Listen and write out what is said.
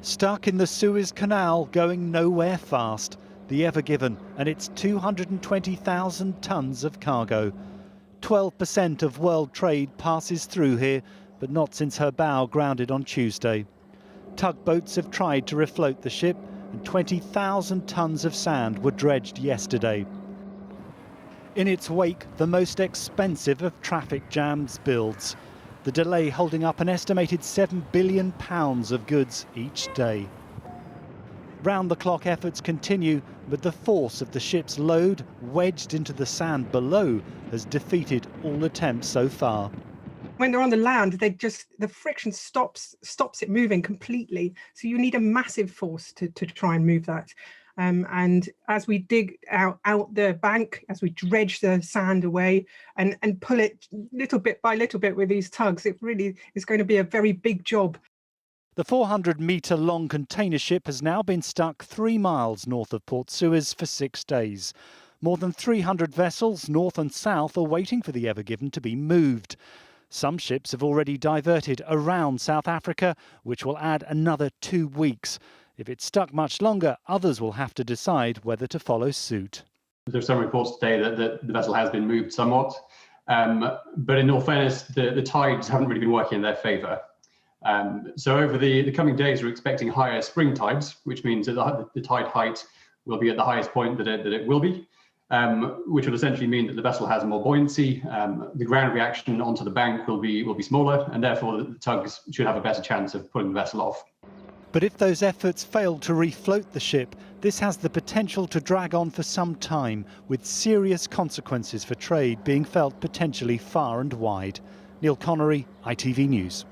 Stuck in the Suez Canal, going nowhere fast, the Ever Given and its 220,000 tonnes of cargo. 12% of world trade passes through here, but not since her bow grounded on Tuesday. Tugboats have tried to refloat the ship, and 20,000 tonnes of sand were dredged yesterday. In its wake, the most expensive of traffic jams builds. The delay holding up an estimated £7 billion of goods each day. Round-the-clock efforts continue, but the force of the ship's load, wedged into the sand below, has defeated all attempts so far. When they're on the land, the friction stops it moving completely. So you need a massive force to try and move that. And as we dig out the bank, as we dredge the sand away and pull it little bit by little bit with these tugs, it really is going to be a very big job. The 400-metre-long container ship has now been stuck 3 miles north of Port Suez for 6 days. More than 300 vessels, north and south, are waiting for the Ever Given to be moved. Some ships have already diverted around South Africa, which will add another 2 weeks. If it's stuck much longer, others will have to decide whether to follow suit. There's some reports today that the vessel has been moved somewhat, but in all fairness, the tides haven't really been working in their favour. So over the coming days, we're expecting higher spring tides, which means that the tide height will be at the highest point that it will be, which will essentially mean that the vessel has more buoyancy. The ground reaction onto the bank will be smaller, and therefore the tugs should have a better chance of pulling the vessel off. But if those efforts fail to refloat the ship, this has the potential to drag on for some time, with serious consequences for trade being felt potentially far and wide. Neil Connery, ITV News.